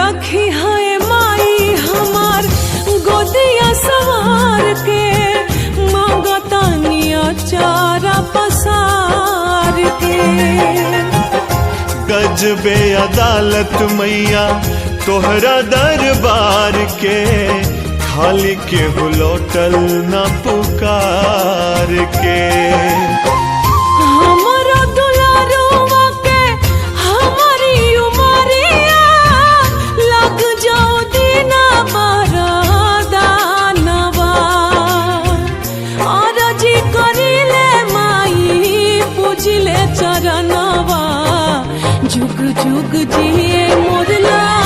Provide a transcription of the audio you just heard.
रखी है माई हमार गोदिया सवार के, मांगतानिया चारा पसार के। गजबे अदालत मैया तोहरा दरबार के, खाली के लौटल न पुकार के। हमारा दुलारुआ के हमारी उमरिया, लग जाओ दीना बरदानवा। आरजी करिले माई पूजिले चरणवा, जुग जुग जिए मोर लाल।